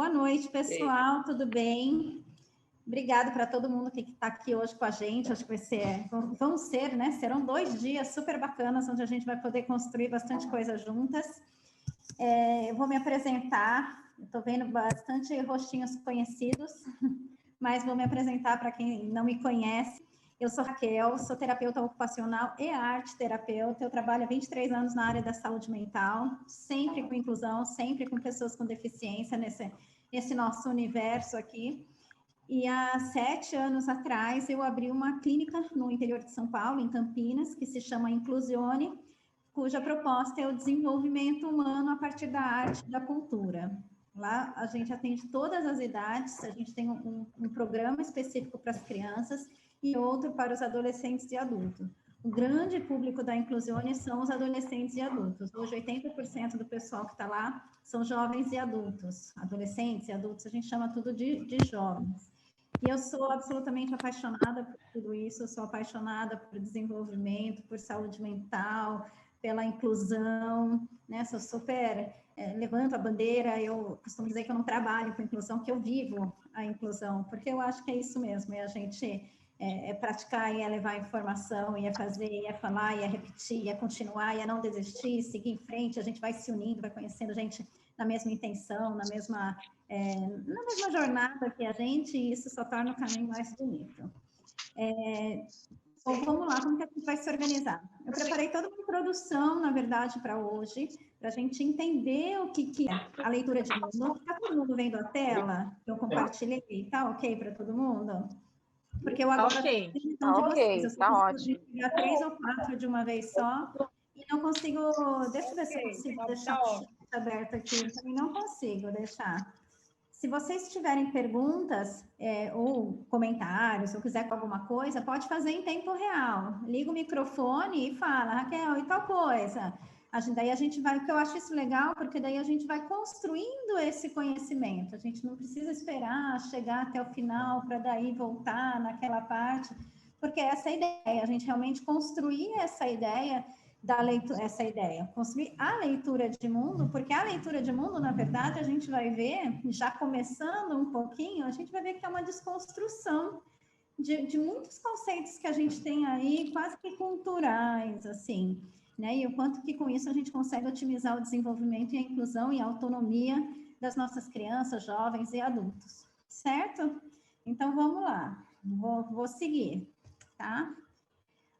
Boa noite, pessoal, tudo bem? Obrigada para todo mundo que está aqui hoje com a gente. Acho que serão 2 dias super bacanas, onde a gente vai poder construir bastante coisa juntas. Eu vou me apresentar, estou vendo bastante rostinhos conhecidos, mas vou me apresentar para quem não me conhece. Eu sou Raquel, sou terapeuta ocupacional e arte terapeuta. Eu trabalho há 23 anos na área da saúde mental, sempre com inclusão, sempre com pessoas com deficiência nesse nosso universo aqui. E há 7 anos atrás eu abri uma clínica no interior de São Paulo, em Campinas, que se chama Inclusione, cuja proposta é o desenvolvimento humano a partir da arte e da cultura. Lá a gente atende todas as idades, a gente tem um programa específico para as crianças e outro para os adolescentes e adultos. O grande público da Inclusione são os adolescentes e adultos. Hoje, 80% do pessoal que está lá são jovens e adultos. Adolescentes e adultos, a gente chama tudo de jovens. E eu sou absolutamente apaixonada por tudo isso, eu sou apaixonada por desenvolvimento, por saúde mental, pela inclusão, né? Sou super... levanto a bandeira, eu costumo dizer que eu não trabalho com inclusão, que eu vivo a inclusão, porque eu acho que é isso mesmo, é a gente... praticar, é levar informação, ia fazer, ia falar, ia repetir, ia continuar, ia não desistir, seguir em frente, a gente vai se unindo, vai conhecendo gente na mesma intenção, na mesma jornada que a gente, e isso só torna o caminho mais bonito. Então, vamos lá, como que a gente vai se organizar? Eu preparei toda uma introdução, na verdade, para hoje, para a gente entender o que é a leitura de mundo. Está todo mundo vendo a tela que eu compartilhei? Está ok para todo mundo? Porque eu agora ok, de vocês, eu só tá consigo pegar 3 ou 4 de uma vez só, e não consigo, deixa eu ver se eu consigo deixar o chat aberto aqui, eu também não consigo deixar. Se vocês tiverem perguntas ou comentários, ou quiser alguma coisa, pode fazer em tempo real. Liga o microfone e fala, Raquel, e tal coisa. Daí a gente vai, porque eu acho isso legal, porque daí a gente vai construindo esse conhecimento. A gente não precisa esperar chegar até o final para daí voltar naquela parte, porque essa é a ideia, a gente realmente construir essa ideia da leitura, construir a leitura de mundo, porque a leitura de mundo, na verdade, a gente vai ver, já começando um pouquinho, a gente vai ver que é uma desconstrução de muitos conceitos que a gente tem aí, quase que culturais, assim, né? E o quanto que com isso a gente consegue otimizar o desenvolvimento e a inclusão e a autonomia das nossas crianças, jovens e adultos, certo? Então, vamos lá, vou seguir, tá?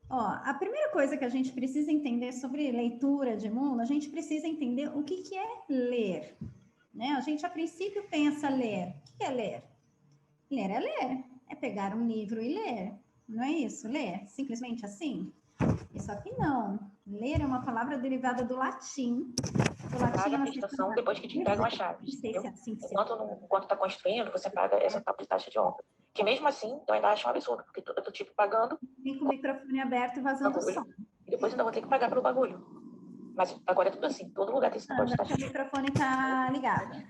Ó, a primeira coisa que a gente precisa entender sobre leitura de mundo, a gente precisa entender o que é ler, né? A gente, a princípio, pensa ler. O que é ler? Ler é ler, é pegar um livro e ler, não é isso? Ler, simplesmente assim? Isso aqui não. Ler é uma palavra derivada do latim. Do latim paga a prestação depois que te entregam as chaves. Enquanto está construindo, você paga essa taxa de honra. Que mesmo assim, eu ainda acho um absurdo, porque eu tô tipo pagando... Vem com o microfone aberto e vazando o som. E depois ainda vou ter que pagar pelo bagulho. Mas agora é tudo assim, todo lugar tem esse negócio de taxa. O microfone está ligado.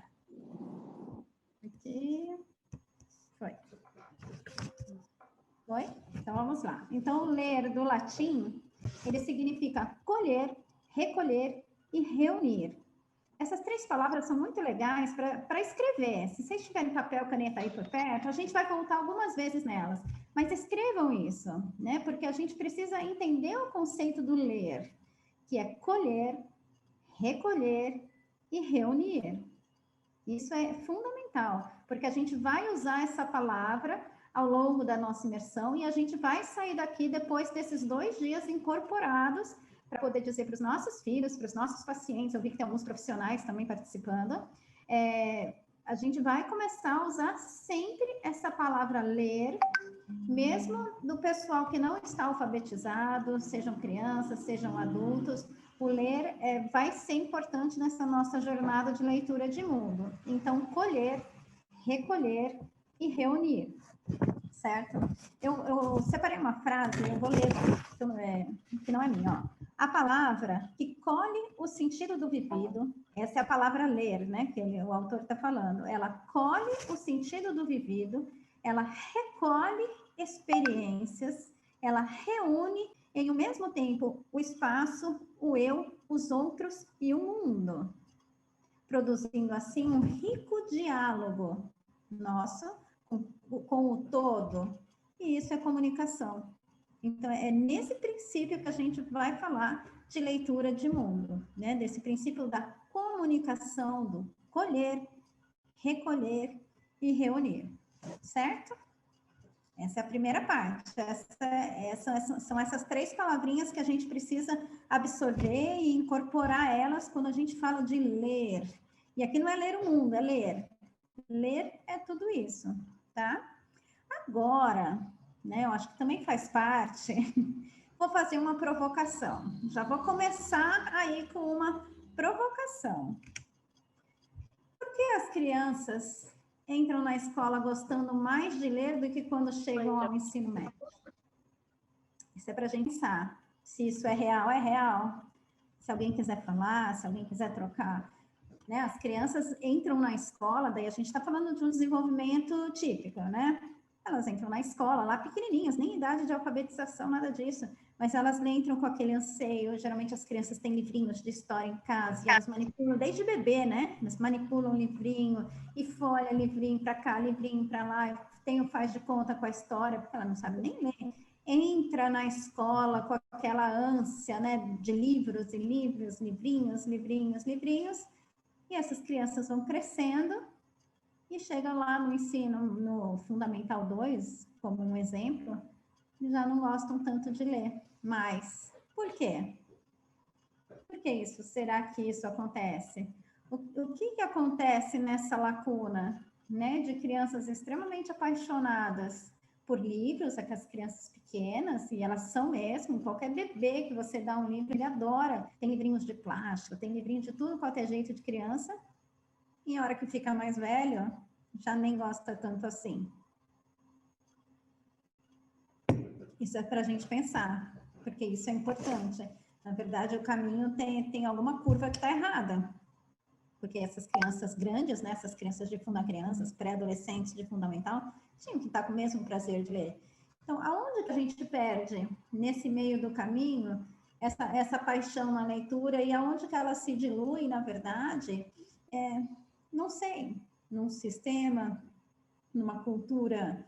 Aqui. Foi? Então, vamos lá. Então, ler do latim, ele significa colher, recolher e reunir. Essas 3 palavras são muito legais para escrever. Se vocês tiverem papel, caneta aí por perto, a gente vai voltar algumas vezes nelas. Mas escrevam isso, né? Porque a gente precisa entender o conceito do ler, que é colher, recolher e reunir. Isso é fundamental, porque a gente vai usar essa palavra ao longo da nossa imersão e a gente vai sair daqui depois desses 2 dias incorporados para poder dizer para os nossos filhos, para os nossos pacientes, eu vi que tem alguns profissionais também participando, a gente vai começar a usar sempre essa palavra ler, mesmo do pessoal que não está alfabetizado, sejam crianças, sejam adultos, o ler vai ser importante nessa nossa jornada de leitura de mundo. Então, colher, recolher e reunir, certo? Eu separei uma frase, eu vou ler, que não é minha, ó. A palavra que colhe o sentido do vivido, essa é a palavra ler, né, que o autor está falando, ela colhe o sentido do vivido, ela recolhe experiências, ela reúne em ao mesmo tempo o espaço, o eu, os outros e o mundo. produzindo assim um rico diálogo nosso com o todo, e isso é comunicação. Então, é nesse princípio que a gente vai falar de leitura de mundo, né? Desse princípio da comunicação, do colher, recolher e reunir, certo? Essa é a primeira parte. São essas 3 palavrinhas que a gente precisa absorver e incorporar elas quando a gente fala de ler. E aqui não é ler o mundo, é ler. Ler é tudo isso, tá? Agora, né, eu acho que também faz parte, vou fazer uma provocação. Já vou começar aí com uma provocação. Por que as crianças entram na escola gostando mais de ler do que quando chegam ao ensino médio? Isso é para a gente pensar. Se isso é real, é real. Se alguém quiser falar, se alguém quiser trocar. Né? As crianças entram na escola, daí a gente está falando de um desenvolvimento típico, né? Elas entram na escola lá pequenininhas, nem idade de alfabetização, nada disso. Mas elas entram com aquele anseio. Geralmente as crianças têm livrinhos de história em casa, e elas manipulam desde bebê, né? Elas manipulam livrinho e folha livrinho para cá, livrinho para lá. Tem o faz de conta com a história, porque ela não sabe nem ler. Entra na escola com aquela ânsia, né? De livros e livros, livrinhos, livrinhos, livrinhos. E essas crianças vão crescendo e chegam lá no ensino, no Fundamental 2, como um exemplo, e já não gostam tanto de ler. Mas, por quê? Por que isso? Será que isso acontece? O que acontece nessa lacuna, né, de crianças extremamente apaixonadas por livros, aquelas crianças pequenas, e elas são mesmo, qualquer bebê que você dá um livro, ele adora. Tem livrinhos de plástico, tem livrinho de tudo quanto é jeito de criança, e a hora que fica mais velho, já nem gosta tanto assim. Isso é para a gente pensar, porque isso é importante. Na verdade, o caminho tem alguma curva que está errada. Porque essas crianças grandes, né, essas crianças de crianças, pré-adolescentes de fundamental, tinham que estar com o mesmo prazer de ler. Então, aonde que a gente perde, nesse meio do caminho, essa paixão na leitura, e aonde que ela se dilui, na verdade, não sei, num sistema, numa cultura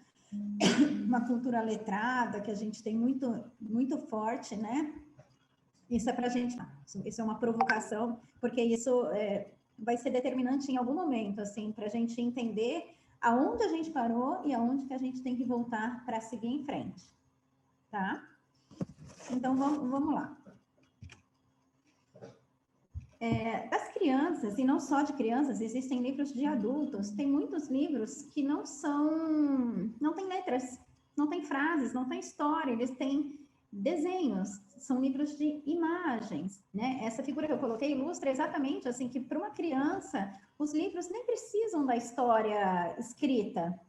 letrada, que a gente tem muito, muito forte, né? Isso é para a gente, isso é uma provocação, porque isso vai ser determinante em algum momento, assim, para a gente entender aonde a gente parou e aonde que a gente tem que voltar para seguir em frente, tá? Então, vamos lá. Das crianças, e não só de crianças, existem livros de adultos. Tem muitos livros que não tem letras, não tem frases, não tem história, eles têm desenhos, são livros de imagens, né? Essa figura que eu coloquei ilustra exatamente assim que para uma criança os livros nem precisam da história escrita,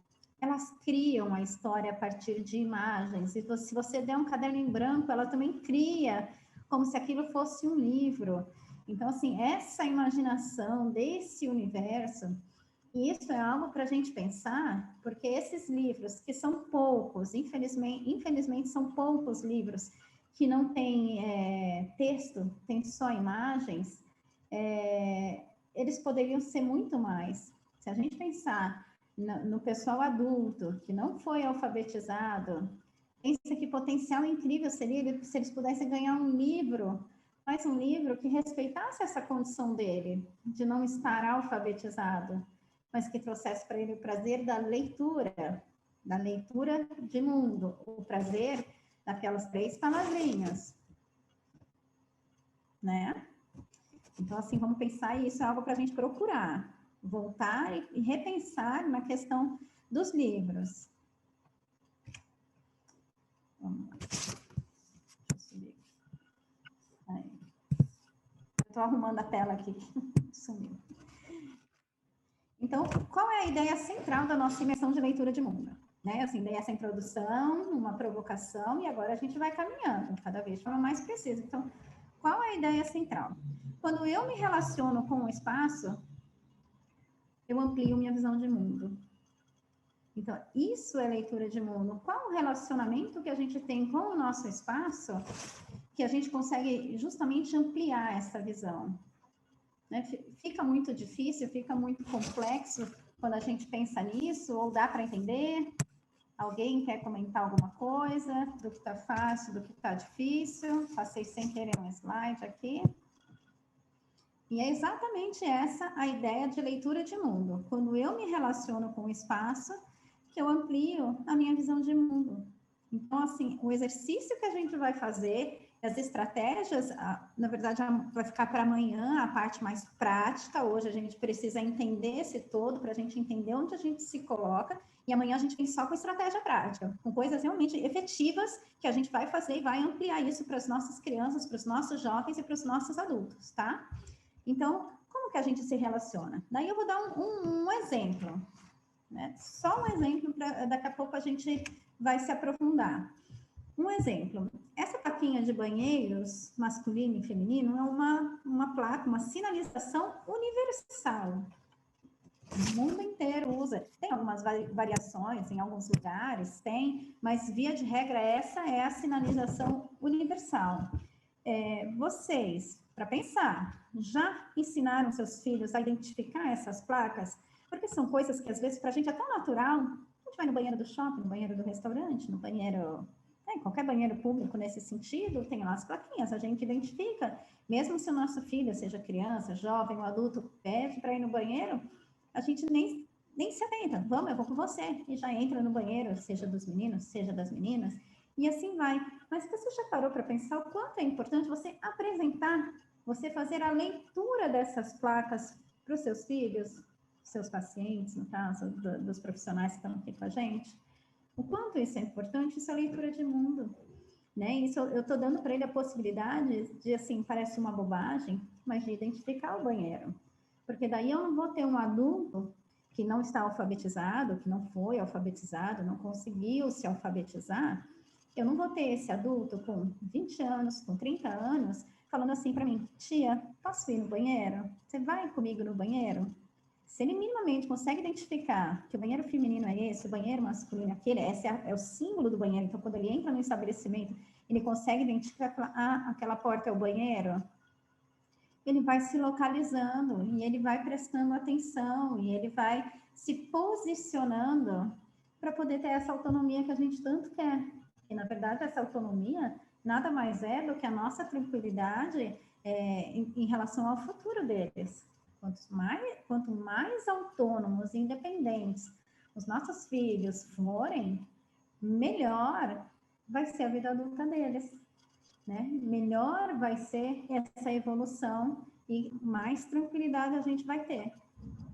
elas criam a história a partir de imagens. E se você der um caderno em branco, ela também cria como se aquilo fosse um livro. Então, assim, essa imaginação desse universo, e isso é algo para a gente pensar, porque esses livros, que são poucos, infelizmente são poucos livros que não têm texto, tem só imagens, eles poderiam ser muito mais. Se a gente pensar no pessoal adulto, que não foi alfabetizado, pensa que potencial incrível seria se eles pudessem ganhar um livro, mas um livro que respeitasse essa condição dele, de não estar alfabetizado, mas que trouxesse para ele o prazer da leitura de mundo, o prazer daquelas 3 palavrinhas, né? Então, assim, vamos pensar, e isso é algo para a gente procurar, voltar e repensar na questão dos livros. Vamos lá. Estou arrumando a tela aqui, sumiu. Então, qual é a ideia central da nossa imersão de leitura de mundo? Né? Assim, dei essa introdução, uma provocação, e agora a gente vai caminhando, cada vez de forma mais precisa. Então, qual é a ideia central? Quando eu me relaciono com o espaço, eu amplio minha visão de mundo. Então, isso é leitura de mundo. Qual o relacionamento que a gente tem com o nosso espaço que a gente consegue justamente ampliar essa visão? né? Fica muito difícil, fica muito complexo quando a gente pensa nisso, ou dá para entender? Alguém quer comentar alguma coisa do que está fácil, do que está difícil? Passei sem querer um slide aqui. E é exatamente essa a ideia de leitura de mundo. Quando eu me relaciono com o espaço, que eu amplio a minha visão de mundo. Então, assim, o exercício que a gente vai fazer, as estratégias, na verdade, vai ficar para amanhã, a parte mais prática. Hoje a gente precisa entender esse todo, para a gente entender onde a gente se coloca, e amanhã a gente vem só com estratégia prática, com coisas realmente efetivas que a gente vai fazer e vai ampliar isso para as nossas crianças, para os nossos jovens e para os nossos adultos, tá? Então, como que a gente se relaciona? Daí eu vou dar um exemplo, né? Só um exemplo, para daqui a pouco a gente vai se aprofundar. Um exemplo, essa plaquinha de banheiros masculino e feminino é uma placa, uma sinalização universal. O mundo inteiro usa. Tem algumas variações em alguns lugares, tem, mas via de regra essa é a sinalização universal. Vocês, para pensar, já ensinaram seus filhos a identificar essas placas? Porque são coisas que às vezes para a gente é tão natural. A gente vai no banheiro do shopping, no banheiro do restaurante, no banheiro, em qualquer banheiro público nesse sentido, tem lá as plaquinhas, a gente identifica. Mesmo se o nosso filho, seja criança, jovem ou adulto, pede para ir no banheiro, a gente nem se atenta. Vamos, eu vou com você. E já entra no banheiro, seja dos meninos, seja das meninas, e assim vai. Mas você já parou para pensar o quanto é importante você apresentar, você fazer a leitura dessas placas para os seus filhos, seus pacientes, no caso, dos profissionais que estão aqui com a gente? O quanto isso é importante, isso é leitura de mundo, né? Isso eu estou dando para ele a possibilidade de, assim, parece uma bobagem, mas de identificar o banheiro. Porque daí eu não vou ter um adulto que não está alfabetizado, que não foi alfabetizado, não conseguiu se alfabetizar. Eu não vou ter esse adulto com 20 anos, com 30 anos, falando assim para mim: tia, posso ir no banheiro? Você vai comigo no banheiro? Se ele minimamente consegue identificar que o banheiro feminino é esse, o banheiro masculino é aquele, esse é o símbolo do banheiro, então quando ele entra no estabelecimento, ele consegue identificar, aquela porta é o banheiro, ele vai se localizando e ele vai prestando atenção e ele vai se posicionando para poder ter essa autonomia que a gente tanto quer. E, na verdade, essa autonomia nada mais é do que a nossa tranquilidade em relação ao futuro deles. Quanto mais autônomos e independentes os nossos filhos forem, melhor vai ser a vida adulta deles, né? Melhor vai ser essa evolução e mais tranquilidade a gente vai ter.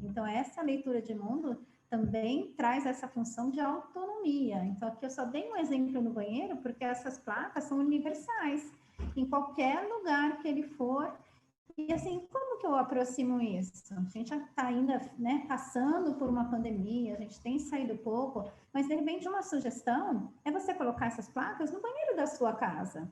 Então, essa leitura de mundo também traz essa função de autonomia. Então, aqui eu só dei um exemplo no banheiro, porque essas placas são universais. Em qualquer lugar que ele for. E assim, como que eu aproximo isso? A gente já está ainda, né, passando por uma pandemia, a gente tem saído pouco, mas de repente uma sugestão é você colocar essas placas no banheiro da sua casa.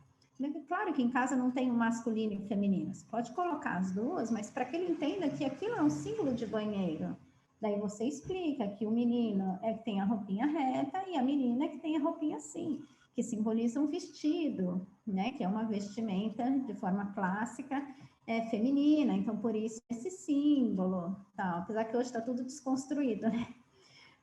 Claro que em casa não tem o masculino e o feminino, você pode colocar as duas, mas para que ele entenda que aquilo é um símbolo de banheiro. Daí você explica que o menino é que tem a roupinha reta e a menina é que tem a roupinha assim, que simboliza um vestido, né, que é uma vestimenta de forma clássica, feminina, então por isso esse símbolo, tal. Apesar que hoje está tudo desconstruído, né?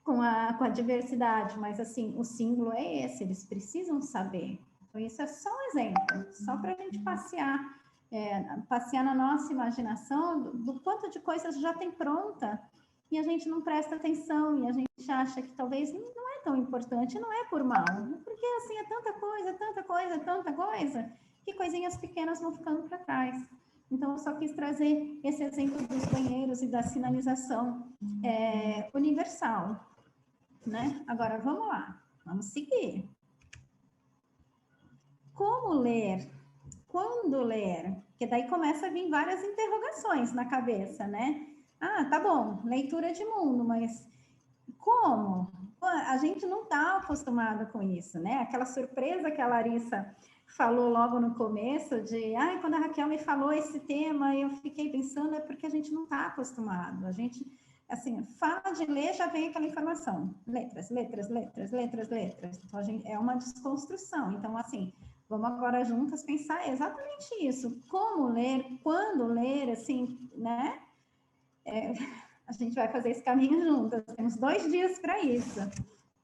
Com a diversidade, mas assim, o símbolo é esse, eles precisam saber. Então isso é só um exemplo, só para a gente passear na nossa imaginação do quanto de coisas já tem pronta e a gente não presta atenção e a gente acha que talvez não é tão importante, não é por mal, porque assim é tanta coisa, que coisinhas pequenas vão ficando para trás. Então, eu só quis trazer esse exemplo dos banheiros e da sinalização universal, né? Agora, vamos lá, vamos seguir. Como ler? Quando ler? Porque daí começa a vir várias interrogações na cabeça, né? Ah, tá bom, leitura de mundo, mas como? A gente não está acostumado com isso, né? Aquela surpresa que a Larissa falou logo no começo de, quando a Raquel me falou esse tema, eu fiquei pensando, é porque a gente não está acostumado. A gente, assim, fala de ler, já vem aquela informação. Letras. Então, é uma desconstrução. Então, assim, Vamos agora juntas pensar exatamente isso. Como ler, quando ler, assim, né? A gente vai fazer esse caminho juntas. Temos 2 dias para isso.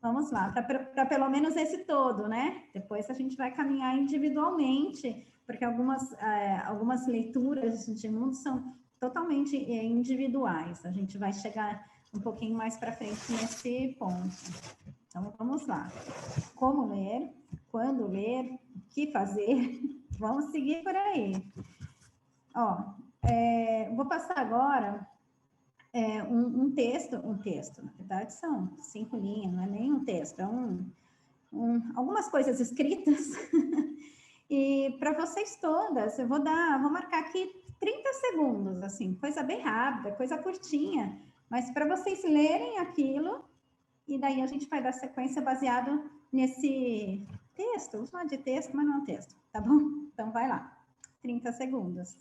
Vamos lá, para pelo menos esse todo, né? Depois a gente vai caminhar individualmente, porque algumas leituras de mundo são totalmente individuais. A gente vai chegar um pouquinho mais para frente nesse ponto. Então, vamos lá. Como ler, quando ler, o que fazer? Vamos seguir por aí. Ó, vou passar agora um texto, na verdade são 5 linhas, não é nem um texto, é algumas coisas escritas. E para vocês todas, eu vou marcar aqui 30 segundos, assim, coisa bem rápida, coisa curtinha, mas para vocês lerem aquilo, e daí a gente vai dar sequência baseado nesse texto, vou chamar de texto, mas não é um texto, tá bom? Então vai lá, 30 segundos.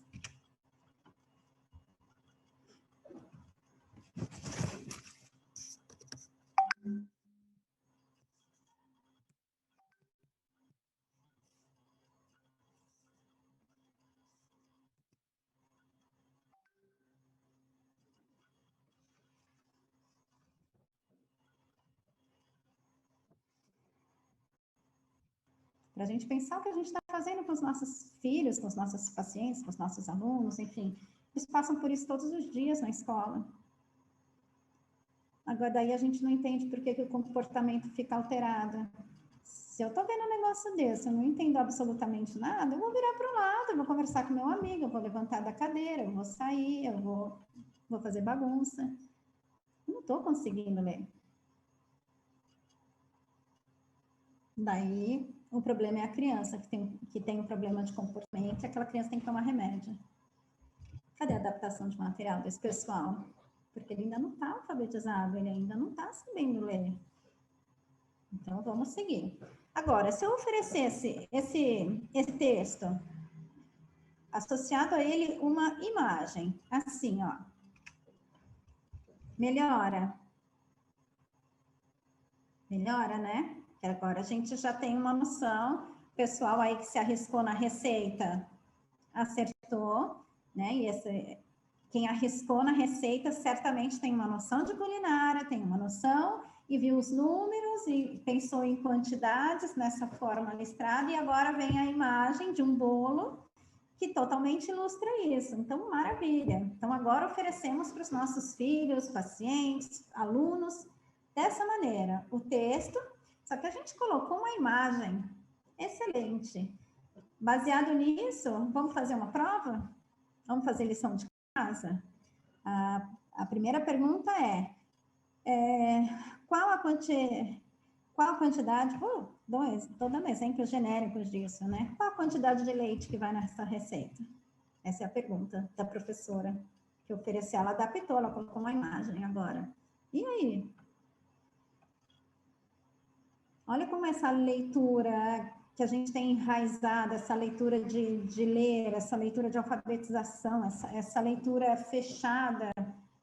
Para a gente pensar o que a gente está fazendo com os nossos filhos, com os nossos pacientes, com os nossos alunos, enfim. Eles passam por isso todos os dias na escola. Agora, daí a gente não entende por que o comportamento fica alterado. Se eu estou vendo um negócio desse, eu não entendo absolutamente nada, eu vou virar para o lado, eu vou conversar com meu amigo, eu vou levantar da cadeira, eu vou sair, eu vou fazer bagunça. Eu não estou conseguindo ler. Daí, o problema é a criança que tem um problema de comportamento e aquela criança tem que tomar remédio. Cadê a adaptação de material desse pessoal? Porque ele ainda não está alfabetizado, ele ainda não está sabendo ler. Então, vamos seguir. Agora, se eu oferecesse esse texto, associado a ele uma imagem, assim, ó. Melhora. Melhora, né? Que agora a gente já tem uma noção. O pessoal aí que se arriscou na receita acertou, né? E quem arriscou na receita certamente tem uma noção de culinária, tem uma noção e viu os números e pensou em quantidades nessa forma listrada, e agora vem a imagem de um bolo que totalmente ilustra isso. Então, maravilha. Então, agora oferecemos para os nossos filhos, pacientes, alunos, dessa maneira, o texto, só que a gente colocou uma imagem excelente. Baseado nisso, vamos fazer uma prova? Vamos fazer lição de casa? A primeira pergunta qual a quantidade, estou dando exemplos genéricos disso, né? Qual a quantidade de leite que vai nessa receita? Essa é a pergunta da professora que ofereceu. Ela adaptou, ela colocou uma imagem agora. E aí? Olha como essa leitura que a gente tem enraizado, essa leitura de ler, essa leitura de alfabetização, essa leitura fechada,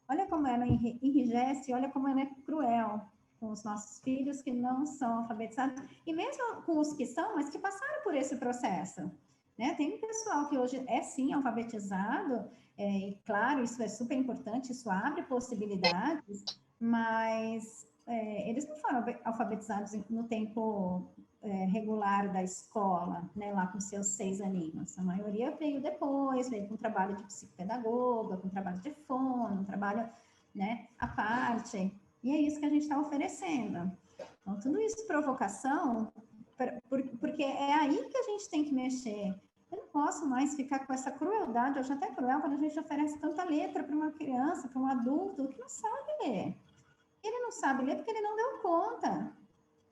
olha como ela enrijece, olha como ela é cruel com os nossos filhos que não são alfabetizados, e mesmo com os que são, mas que passaram por esse processo. Né? Tem um pessoal que hoje é sim alfabetizado, e claro, isso é super importante, isso abre possibilidades, mas eles não foram alfabetizados no tempo regular da escola, né, lá com seus 6 aninhos. A maioria veio depois, veio com trabalho de psicopedagoga, com trabalho de fono, um trabalho, né, à parte. E é isso que a gente está oferecendo. Então, tudo isso provocação, porque é aí que a gente tem que mexer. Eu não posso mais ficar com essa crueldade, hoje até cruel, quando a gente oferece tanta letra para uma criança, para um adulto que não sabe ler. Ele não sabe ler porque ele não deu conta.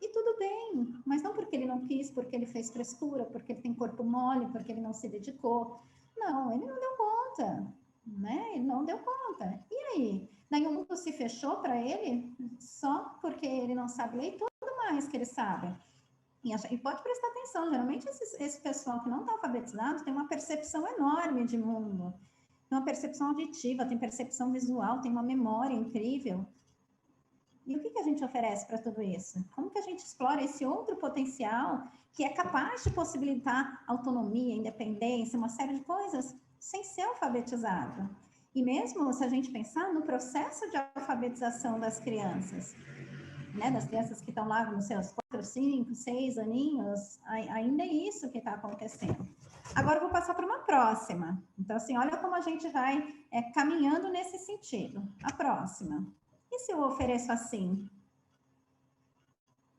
E tudo bem, mas não porque ele não quis, porque ele fez frescura, porque ele tem corpo mole, porque ele não se dedicou. Não, ele não deu conta, né? Ele não deu conta. E aí? Daí o mundo se fechou para ele só porque ele não sabe ler e tudo mais que ele sabe. E pode prestar atenção, geralmente esse pessoal que não está alfabetizado tem uma percepção enorme de mundo. Tem uma percepção auditiva, tem percepção visual, tem uma memória incrível. E o que a gente oferece para tudo isso? Como que a gente explora esse outro potencial que é capaz de possibilitar autonomia, independência, uma série de coisas, sem ser alfabetizado? E mesmo se a gente pensar no processo de alfabetização das crianças, né, das crianças que estão lá nos seus 4, 5, 6 aninhos, ainda é isso que está acontecendo. Agora eu vou passar para uma próxima. Então, assim, olha como a gente vai caminhando nesse sentido. A próxima. E se eu ofereço assim?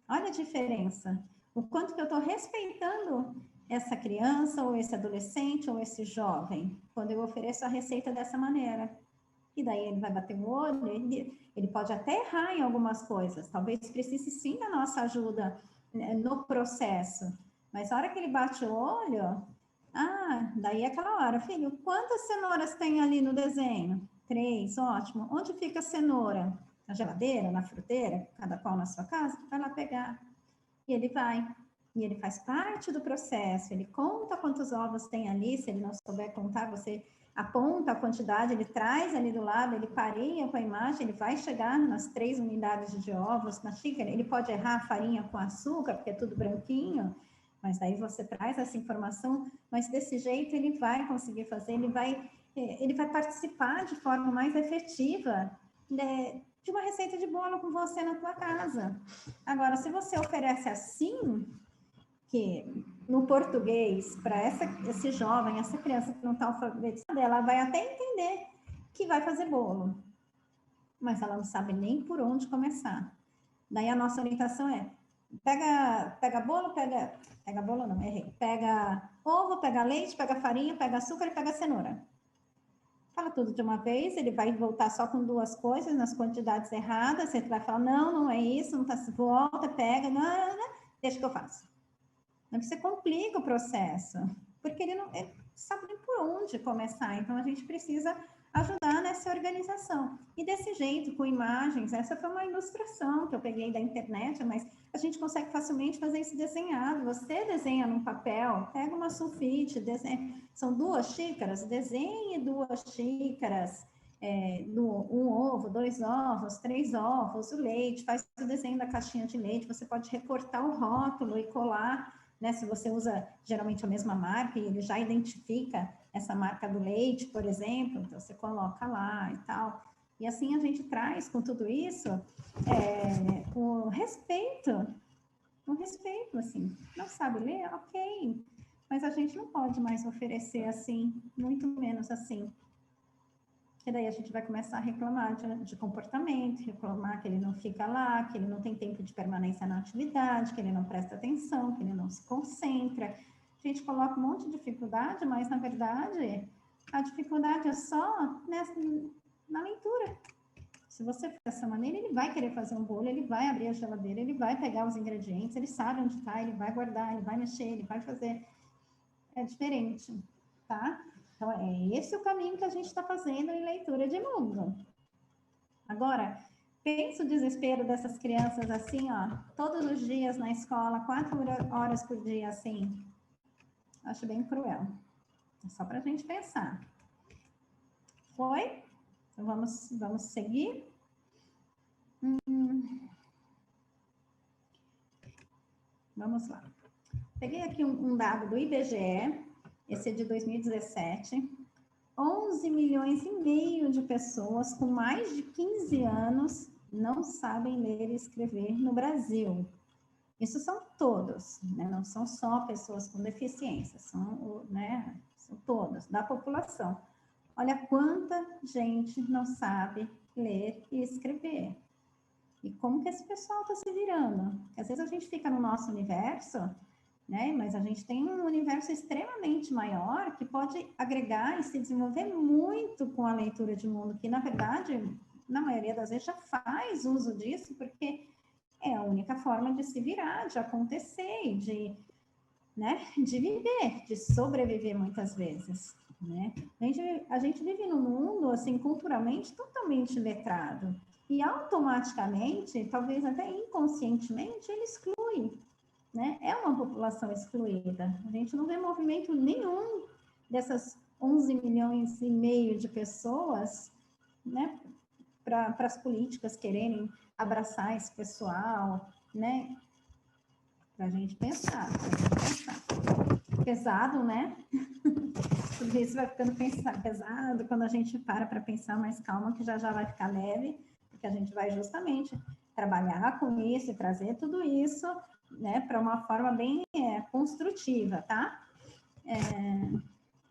Olha a diferença. O quanto que eu estou respeitando essa criança, ou esse adolescente, ou esse jovem, quando eu ofereço a receita dessa maneira. E daí ele vai bater o olho, ele pode até errar em algumas coisas, talvez precise sim da nossa ajuda, né, no processo. Mas a hora que ele bate o olho, daí é aquela hora, filho, quantas cenouras tem ali no desenho? 3, ótimo. Onde fica a cenoura? Na geladeira, na fruteira, cada qual na sua casa? Vai lá pegar. E ele vai. E ele faz parte do processo, ele conta quantos ovos tem ali, se ele não souber contar, você aponta a quantidade, ele traz ali do lado, ele pareia com a imagem, ele vai chegar nas 3 unidades de ovos na xícara, ele pode errar a farinha com açúcar, porque é tudo branquinho, mas daí você traz essa informação, mas desse jeito ele vai conseguir fazer, ele vai participar de forma mais efetiva, né, de uma receita de bolo com você na tua casa. Agora, se você oferece assim, que no português, para esse jovem, essa criança que não está alfabetizada, ela vai até entender que vai fazer bolo, mas ela não sabe nem por onde começar. Daí a nossa orientação é, pega bolo, pega bolo não, errei, pega ovo, pega leite, pega farinha, pega açúcar e pega cenoura. Fala tudo de uma vez, ele vai voltar só com 2 coisas, nas quantidades erradas, você vai falar, não é isso, não tá, volta, pega, não, deixa que eu faço. Você complica o processo, porque ele não sabe nem por onde começar. Então, a gente precisa ajudar nessa organização. E desse jeito, com imagens, essa foi uma ilustração que eu peguei da internet, mas a gente consegue facilmente fazer isso desenhado. Você desenha num papel, pega uma sulfite, são 2 xícaras, desenhe 2 xícaras, um ovo, 2 ovos, 3 ovos, o leite, faz o desenho da caixinha de leite, você pode recortar o rótulo e colar, né, se você usa geralmente a mesma marca e ele já identifica essa marca do leite, por exemplo, então você coloca lá e tal. E assim a gente traz com tudo isso o respeito, assim, não sabe ler? Ok, mas a gente não pode mais oferecer assim, muito menos assim. E daí a gente vai começar a reclamar de comportamento, reclamar que ele não fica lá, que ele não tem tempo de permanência na atividade, que ele não presta atenção, que ele não se concentra. A gente coloca um monte de dificuldade, mas na verdade a dificuldade é só na leitura. Se você for dessa maneira, ele vai querer fazer um bolo, ele vai abrir a geladeira, ele vai pegar os ingredientes, ele sabe onde está, ele vai guardar, ele vai mexer, ele vai fazer. É diferente, tá? Então, é esse o caminho que a gente está fazendo em leitura de mundo. Agora, pensa o desespero dessas crianças assim, ó, todos os dias na escola, 4 horas por dia, assim. Acho bem cruel. É só para a gente pensar. Foi? Então, vamos seguir. Vamos lá. Peguei aqui um dado do IBGE, esse é de 2017. 11 milhões e meio de pessoas com mais de 15 anos não sabem ler e escrever no Brasil. Isso são todos, né? Não são só pessoas com deficiência, são todos, da população. Olha quanta gente não sabe ler e escrever. E como que esse pessoal está se virando? Porque às vezes a gente fica no nosso universo, né? Mas a gente tem um universo extremamente maior que pode agregar e se desenvolver muito com a leitura de mundo, que na verdade, na maioria das vezes já faz uso disso, porque é a única forma de se virar, de acontecer, de viver, de sobreviver muitas vezes, né? A gente vive num mundo, assim, culturalmente totalmente letrado, e automaticamente, talvez até inconscientemente, ele exclui, né? É uma população excluída. A gente não vê movimento nenhum dessas 11 milhões e meio de pessoas, né? para as políticas quererem abraçar esse pessoal, né? Para a gente pensar. Pesado, né? Tudo isso vai ficando pesado quando a gente para pensar mais calma, que já vai ficar leve, porque a gente vai justamente trabalhar com isso e trazer tudo isso, né, para uma forma bem construtiva, tá?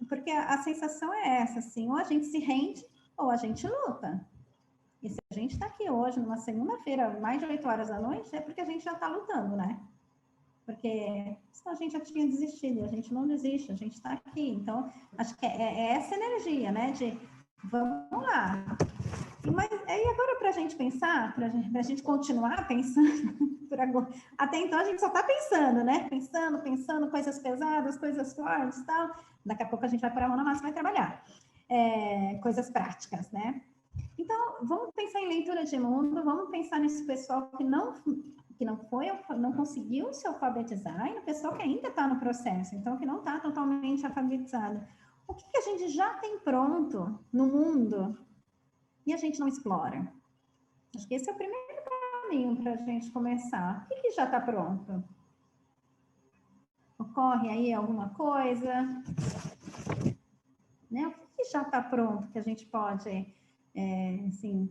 Porque a sensação é essa, assim, ou a gente se rende ou a gente luta. E se a gente está aqui hoje, numa segunda-feira, mais de 8 horas da noite, é porque a gente já está lutando, né? Porque senão a gente já tinha desistido, a gente não desiste, a gente está aqui. Então, acho que é essa energia, né? De vamos lá. Mas aí agora para a gente pensar, para a gente continuar pensando, por agora, até então a gente só está pensando, né? Pensando, coisas pesadas, coisas fortes e tal. Daqui a pouco a gente vai pôr a mão na massa e vai trabalhar. Coisas práticas, né? Então, vamos pensar em leitura de mundo, vamos pensar nesse pessoal que não conseguiu se alfabetizar, e no pessoal que ainda está no processo, então que não está totalmente alfabetizado. O que a gente já tem pronto no mundo e a gente não explora? Acho que esse é o primeiro caminho para a gente começar. O que já está pronto? Ocorre aí alguma coisa? Né? O que já está pronto que a gente pode, assim,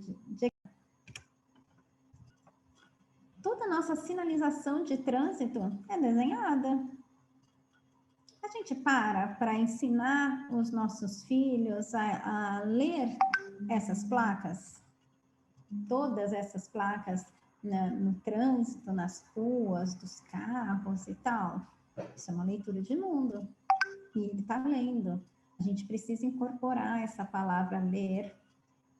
toda a nossa sinalização de trânsito é desenhada. A gente para ensinar os nossos filhos a ler essas placas, todas essas placas no trânsito, nas ruas, dos carros e tal. Isso é uma leitura de mundo. E ele está lendo. A gente precisa incorporar essa palavra ler,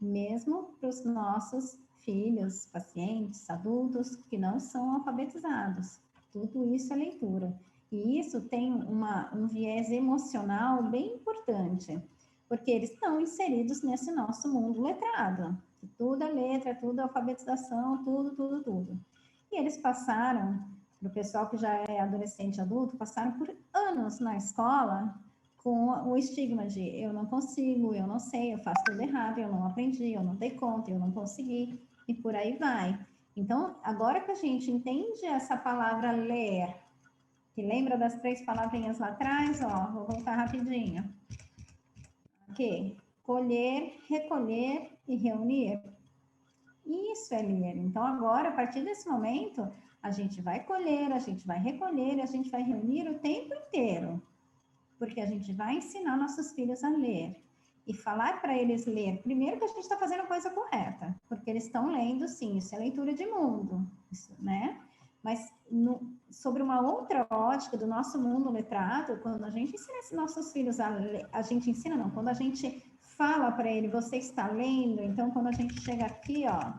mesmo para os nossos filhos, pacientes, adultos que não são alfabetizados. Tudo isso é leitura. E isso tem um viés emocional bem importante, porque eles estão inseridos nesse nosso mundo letrado. Tudo é letra, tudo é alfabetização, tudo. E eles passaram, para o pessoal que já é adolescente, adulto, passaram por anos na escola com o estigma de eu não consigo, eu não sei, eu faço tudo errado, eu não aprendi, eu não dei conta, eu não consegui, e por aí vai. Então, agora que a gente entende essa palavra ler, que lembra das 3 palavrinhas lá atrás, ó, vou voltar rapidinho. Aqui, colher, recolher e reunir. Isso é ler. Então, agora, a partir desse momento, a gente vai colher, a gente vai recolher, a gente vai reunir o tempo inteiro. Porque a gente vai ensinar nossos filhos a ler. E falar para eles ler, primeiro que a gente está fazendo a coisa correta, porque eles estão lendo, sim, isso é leitura de mundo, isso, né? Mas sobre uma outra ótica do nosso mundo letrado, quando a gente ensina esses nossos filhos a ler, a gente ensina não, quando a gente fala para ele, você está lendo, então quando a gente chega aqui, ó,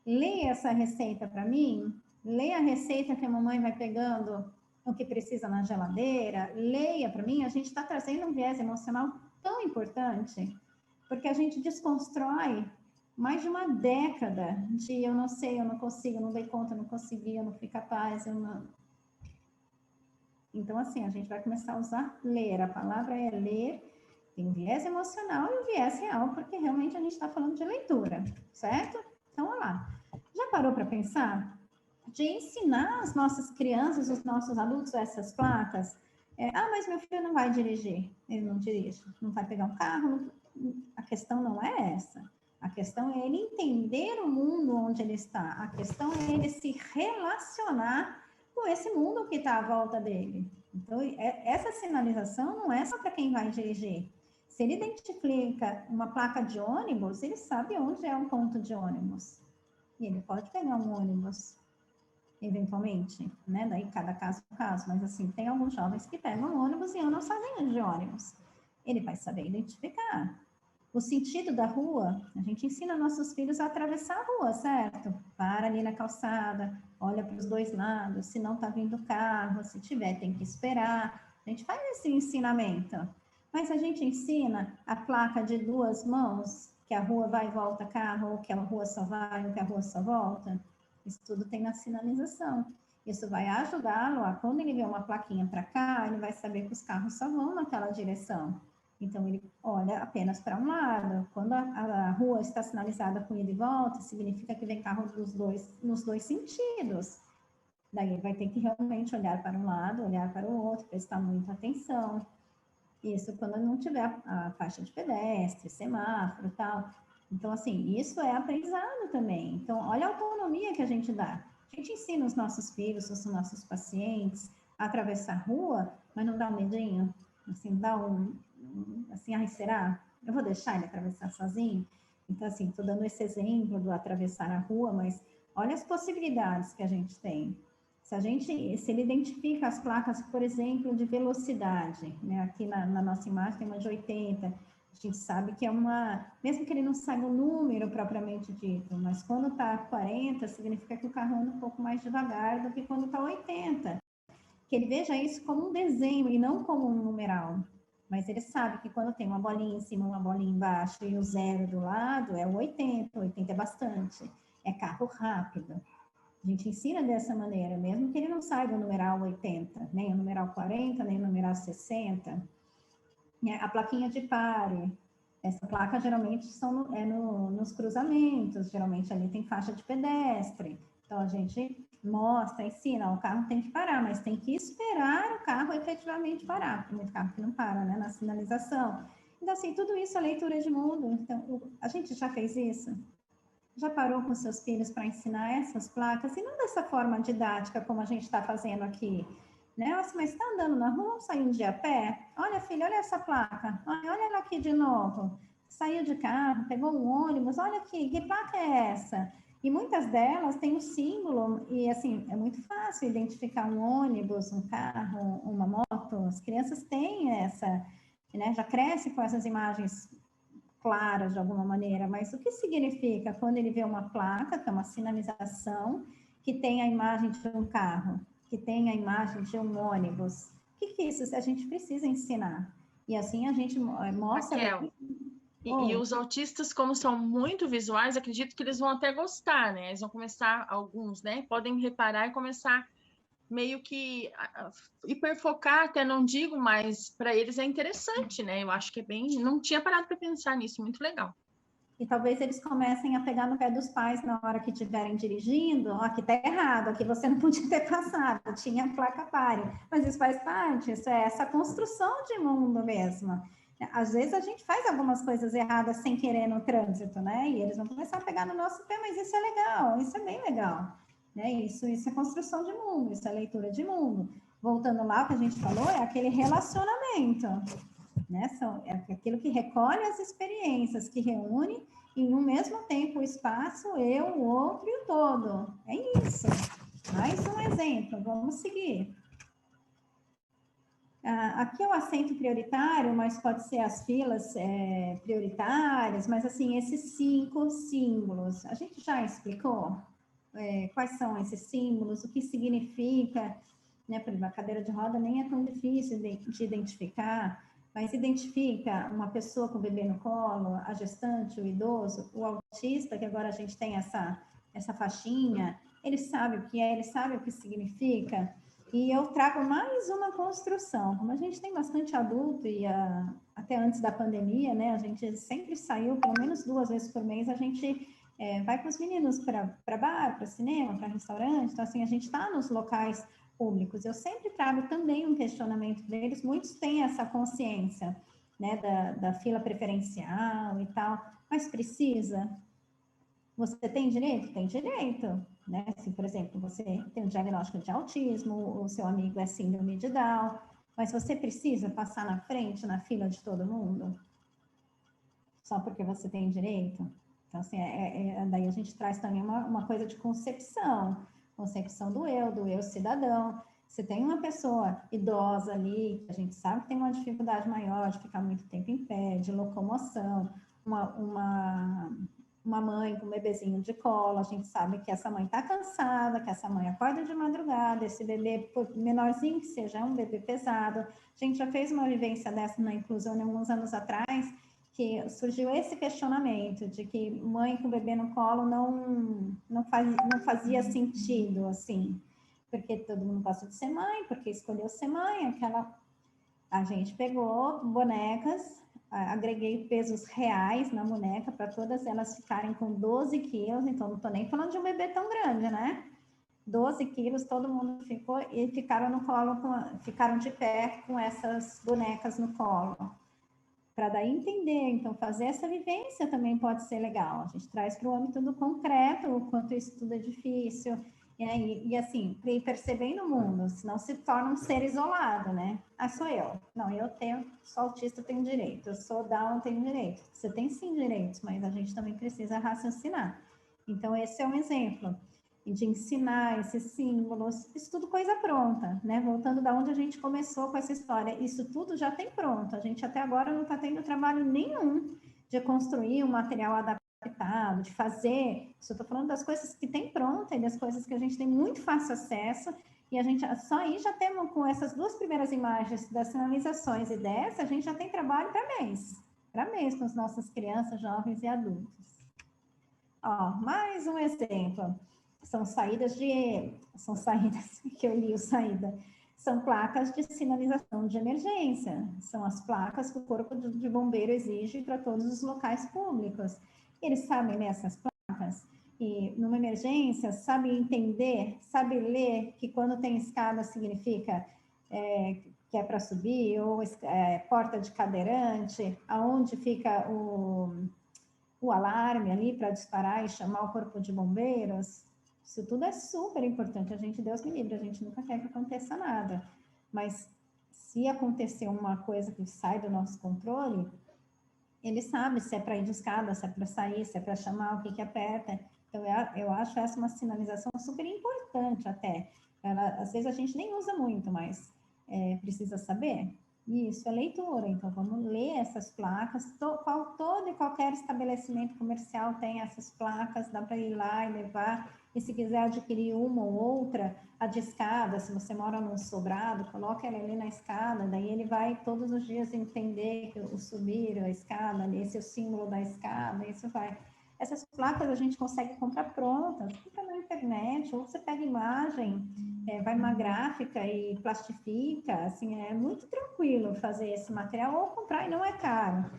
leia essa receita para mim, leia a receita que a mamãe vai pegando o que precisa na geladeira, leia para mim, a gente está trazendo um viés emocional tão importante, porque a gente desconstrói mais de uma década de eu não sei, eu não consigo, eu não dei conta, eu não consegui, eu não fui capaz, eu não... Então, assim, a gente vai começar a usar ler, a palavra é ler, tem um viés emocional e um viés real, porque realmente a gente está falando de leitura, certo? Então, olha lá. Já parou para pensar? De ensinar as nossas crianças, os nossos adultos, essas placas. Mas meu filho não vai dirigir, ele não dirige, não vai pegar um carro. A questão não é essa. A questão é ele entender o mundo onde ele está. A questão é ele se relacionar com esse mundo que está à volta dele. Então, essa sinalização não é só para quem vai dirigir. Se ele identifica uma placa de ônibus, ele sabe onde é um ponto de ônibus. E ele pode pegar um ônibus eventualmente, né? Daí cada caso é um caso, mas assim, tem alguns jovens que pegam ônibus e andam sozinhos de ônibus. Ele vai saber identificar. O sentido da rua, a gente ensina nossos filhos a atravessar a rua, certo? Para ali na calçada, olha para os 2 lados, se não está vindo carro, se tiver, tem que esperar. A gente faz esse ensinamento. Mas a gente ensina a placa de 2 mãos, que a rua vai e volta carro, ou que a rua só vai, ou que a rua só volta. Isso tudo tem na sinalização. Isso vai ajudá-lo a, quando ele vê uma plaquinha para cá, ele vai saber que os carros só vão naquela direção. Então, ele olha apenas para um lado. Quando a rua está sinalizada com ida e volta, significa que vem carro nos dois sentidos. Daí ele vai ter que realmente olhar para um lado, olhar para o outro, prestar muita atenção. Isso quando não tiver a faixa de pedestre, semáforo e tal. Então, assim, isso é aprendizado também. Então, olha a autonomia que a gente dá. A gente ensina os nossos filhos, os nossos pacientes a atravessar a rua, mas não dá um medinho? Assim, dá assim, ai, será? Eu vou deixar ele atravessar sozinho? Então, assim, estou dando esse exemplo do atravessar a rua, mas olha as possibilidades que a gente tem. Se ele identifica as placas, por exemplo, de velocidade, né? Aqui na nossa imagem tem uma de 80, a gente sabe que é mesmo que ele não saiba o número propriamente dito, mas quando está 40, significa que o carro anda um pouco mais devagar do que quando está 80. Que ele veja isso como um desenho e não como um numeral. Mas ele sabe que quando tem uma bolinha em cima, uma bolinha embaixo e o 0 do lado, é o 80. 80 é bastante. É carro rápido. A gente ensina dessa maneira, mesmo que ele não saiba o numeral 80, nem o numeral 40, nem o numeral 60. A plaquinha de pare. Essa placa geralmente nos cruzamentos, geralmente ali tem faixa de pedestre. Então a gente mostra, ensina, o carro tem que parar, mas tem que esperar o carro efetivamente parar. Tem muito carro que não para, né, na sinalização. Então, assim, tudo isso é leitura de mundo. Então, a gente já fez isso? Já parou com seus filhos para ensinar essas placas? E não dessa forma didática como a gente está fazendo aqui. Né? Nossa, mas está andando na rua ou saindo de a pé? Olha, filho, olha essa placa. Olha ela aqui de novo. Saiu de carro, pegou um ônibus. Olha aqui, que placa é essa? E muitas delas têm um símbolo. E, assim, é muito fácil identificar um ônibus, um carro, uma moto. As crianças têm essa, né? Já crescem com essas imagens claras de alguma maneira, mas o que significa quando ele vê uma placa, que é uma sinalização, que tem a imagem de um carro, que tem a imagem de um ônibus? O que é isso? A gente precisa ensinar. E assim a gente mostra... Raquel, e os autistas, como são muito visuais, acredito que eles vão até gostar, né? Eles vão começar, alguns, né? Podem reparar e começar meio que hiperfocar, até não digo, mas para eles é interessante, né? Eu acho que é bem... Não tinha parado para pensar nisso, muito legal. E talvez eles comecem a pegar no pé dos pais na hora que estiverem dirigindo. Ó, aqui tá errado, aqui você não podia ter passado, tinha placa pare. Mas isso faz parte, isso é essa construção de mundo mesmo. Às vezes a gente faz algumas coisas erradas sem querer no trânsito, né? E eles vão começar a pegar no nosso pé, mas isso é legal, isso é bem legal. Né? Isso é construção de mundo, isso é leitura de mundo. Voltando lá, o que a gente falou é aquele relacionamento. Né? É aquilo que recolhe as experiências, que reúne em um mesmo tempo o espaço, eu, o outro e o todo. É isso. Mais um exemplo, vamos seguir. Aqui é o assento prioritário, mas pode ser as filas prioritárias, mas assim, esses 5 símbolos, a gente já explicou quais são esses símbolos, o que significa, né? Por exemplo, a cadeira de roda nem é tão difícil de identificar, mas identifica uma pessoa com o bebê no colo, a gestante, o idoso, o autista, que agora a gente tem essa faixinha, ele sabe o que é, ele sabe o que significa. E eu trago mais uma construção. Como a gente tem bastante adulto e até antes da pandemia, né, a gente sempre saiu, pelo menos 2 vezes por mês, a gente vai com os meninos para bar, para cinema, para restaurante. Então, assim, a gente está nos locais públicos. Eu sempre trago também um questionamento deles. Muitos têm essa consciência, né, da fila preferencial e tal, mas precisa? Você tem direito? Tem direito, né? Se, por exemplo, você tem um diagnóstico de autismo, o seu amigo é síndrome de Down, mas você precisa passar na frente, na fila de todo mundo? Só porque você tem direito? Então, assim, daí a gente traz também uma coisa de concepção do eu cidadão. Se tem uma pessoa idosa ali, que a gente sabe que tem uma dificuldade maior de ficar muito tempo em pé, de locomoção, uma mãe com um bebezinho de colo, a gente sabe que essa mãe está cansada, que essa mãe acorda de madrugada, esse bebê, por menorzinho que seja, é um bebê pesado. A gente já fez uma vivência dessa na inclusão alguns anos atrás, que surgiu esse questionamento de que mãe com bebê no colo não fazia sentido, assim, porque todo mundo gosta de ser mãe, porque escolheu ser mãe, a gente pegou bonecas agreguei pesos reais na boneca para todas elas ficarem com 12 quilos, então não estou nem falando de um bebê tão grande, né? 12 quilos, todo mundo ficou e ficaram no colo, ficaram de pé com essas bonecas no colo. Para daí entender, então fazer essa vivência também pode ser legal. A gente traz para o âmbito do concreto o quanto isso tudo é difícil. E assim, ir percebendo o mundo, senão se torna um ser isolado, né? Ah, sou eu. Não, eu tenho, sou autista, tenho direito. Eu sou Down, tenho direito. Você tem sim direitos, mas a gente também precisa raciocinar. Então, esse é um exemplo de ensinar esses símbolos, isso tudo coisa pronta, né? Voltando da onde a gente começou com essa história, isso tudo já tem pronto. A gente até agora não está tendo trabalho nenhum de construir um material adaptado, de fazer. Isso eu estou falando das coisas que tem pronta e das coisas que a gente tem muito fácil acesso. E a gente só aí já temos com essas duas primeiras imagens das sinalizações e dessa, a gente já tem trabalho para mês com as nossas crianças, jovens e adultos. Ó, mais um exemplo. São saídas que eu li o saída, são placas de sinalização de emergência, são as placas que o corpo de bombeiro exige para todos os locais públicos. Eles sabem ler essas placas e numa emergência sabe entender, sabe ler que quando tem escada significa que é para subir, ou porta de cadeirante, aonde fica o alarme ali para disparar e chamar o corpo de bombeiros. Isso tudo é super importante. A gente, Deus me livre, a gente nunca quer que aconteça nada. Mas se acontecer uma coisa que sai do nosso controle, ele sabe se é para ir de escada, se é para sair, se é para chamar, o que aperta. Então, eu acho essa uma sinalização super importante até. Às vezes a gente nem usa muito, mas precisa saber. Isso é leitura, então vamos ler essas placas. Todo e qualquer estabelecimento comercial tem essas placas, dá para ir lá e levar. E se quiser adquirir uma ou outra, a de escada, se você mora num sobrado, coloca ela ali na escada, daí ele vai todos os dias entender que o subir a escada, esse é o símbolo da escada, isso vai. Essas placas a gente consegue comprar prontas, fica na internet, ou você pega imagem, vai numa gráfica e plastifica, assim, é muito tranquilo fazer esse material, ou comprar e não é caro.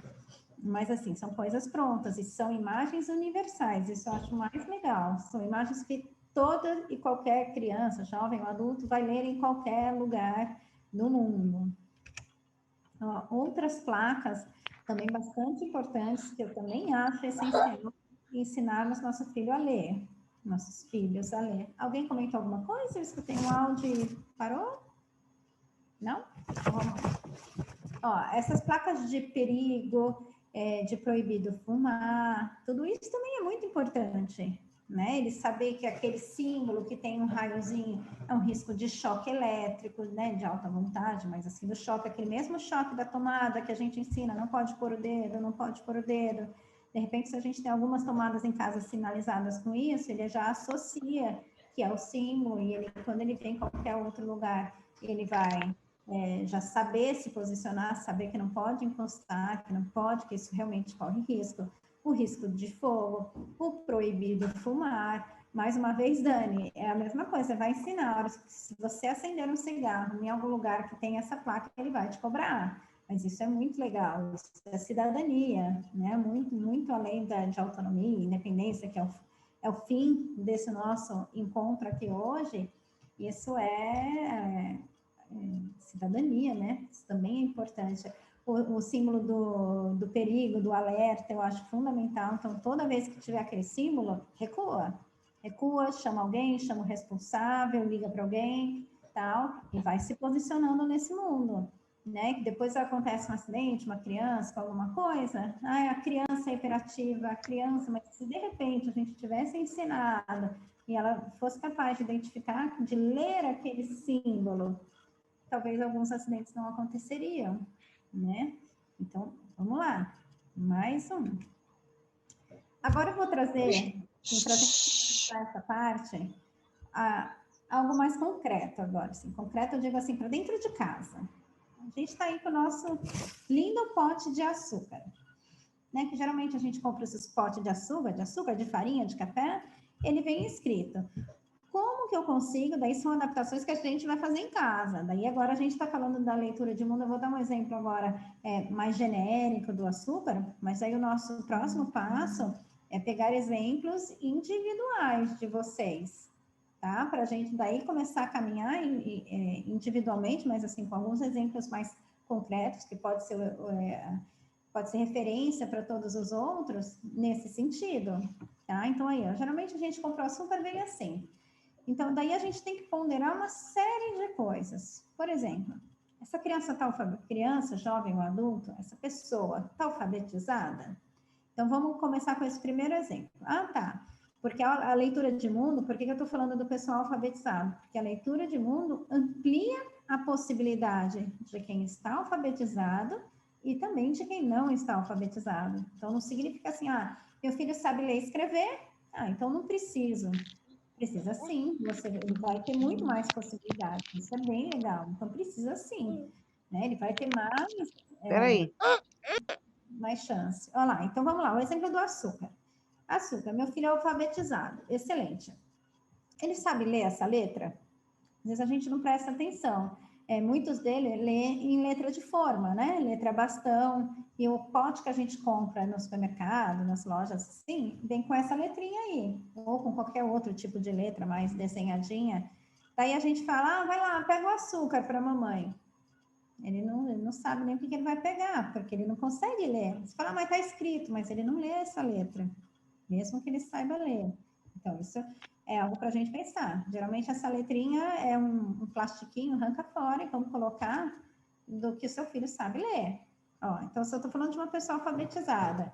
Mas, assim, são coisas prontas e são imagens universais, isso eu acho mais legal. São imagens que toda e qualquer criança, jovem ou adulto, vai ler em qualquer lugar do mundo. Outras placas também bastante importantes, que eu também acho essencial ensinarmos nosso filho a ler, nossos filhos a ler. Alguém comentou alguma coisa? Eu escutei um áudio e parou? Não? Ó, essas placas de perigo, de proibido fumar, tudo isso também é muito importante, né? Ele saber que aquele símbolo que tem um raiozinho é um risco de choque elétrico, né? De alta voltagem, mas assim, do choque, aquele mesmo choque da tomada que a gente ensina, não pode pôr o dedo, não pode pôr o dedo. De repente, se a gente tem algumas tomadas em casa sinalizadas com isso, ele já associa que é o símbolo e ele, quando ele vem em qualquer outro lugar, ele vai já saber se posicionar, saber que não pode encostar, que não pode, que isso realmente corre risco. O risco de fogo, o proibido fumar. Mais uma vez, Dani, é a mesma coisa, vai ensinar. Se você acender um cigarro em algum lugar que tem essa placa, ele vai te cobrar. Mas isso é muito legal, isso é cidadania, né? Muito, muito além de autonomia e independência, que é o fim desse nosso encontro aqui hoje. Isso é cidadania, né? Isso também é importante. O símbolo do perigo, do alerta, eu acho fundamental. Então, toda vez que tiver aquele símbolo, recua. Recua, chama alguém, chama o responsável, liga para alguém, tal, e vai se posicionando nesse mundo, né? Que depois acontece um acidente, uma criança com alguma coisa, a criança é hiperativa, a criança, mas se de repente a gente tivesse ensinado e ela fosse capaz de identificar, de ler aquele símbolo, talvez alguns acidentes não aconteceriam, né? Então, vamos lá. Mais um. Agora eu vou trazer para essa parte, algo mais concreto agora. Assim, concreto eu digo assim, para dentro de casa. A gente está aí com o nosso lindo pote de açúcar, né? Que geralmente a gente compra esses potes de açúcar, de farinha, de café, ele vem escrito: como Como que eu consigo? Daí são adaptações que a gente vai fazer em casa. Daí agora a gente está falando da leitura de mundo, eu vou dar um exemplo agora mais genérico do açúcar, mas aí o nosso próximo passo é pegar exemplos individuais de vocês, tá? Para a gente daí começar a caminhar individualmente, mas assim, com alguns exemplos mais concretos, que pode ser referência para todos os outros, nesse sentido, tá? Então aí, ó, geralmente a gente compra o açúcar bem assim. Então, daí a gente tem que ponderar uma série de coisas. Por exemplo, essa criança, jovem ou adulto, essa pessoa está alfabetizada? Então, vamos começar com esse primeiro exemplo. Ah, tá. Porque a leitura de mundo, por que eu estou falando do pessoal alfabetizado? Porque a leitura de mundo amplia a possibilidade de quem está alfabetizado e também de quem não está alfabetizado. Então, não significa assim, ah, meu filho sabe ler e escrever, então não preciso. Precisa sim, ele vai ter muito mais possibilidades, isso é bem legal, então precisa sim, né? Ele vai ter mais chance. Olha lá, então vamos lá, o exemplo do açúcar. Açúcar, meu filho é alfabetizado, excelente. Ele sabe ler essa letra? Às vezes a gente não presta atenção. Muitos dele lê em letra de forma, né? Letra bastão, e o pote que a gente compra no supermercado, nas lojas, assim, vem com essa letrinha aí, ou com qualquer outro tipo de letra mais desenhadinha. Daí a gente fala, vai lá, pega o açúcar para a mamãe. Ele não sabe nem o que ele vai pegar, porque ele não consegue ler. Você fala, mas está escrito, mas ele não lê essa letra, mesmo que ele saiba ler. Então, isso é algo para a gente pensar. Geralmente, essa letrinha é um plastiquinho, arranca fora e vamos colocar do que o seu filho sabe ler. Ó, então, se eu estou falando de uma pessoa alfabetizada,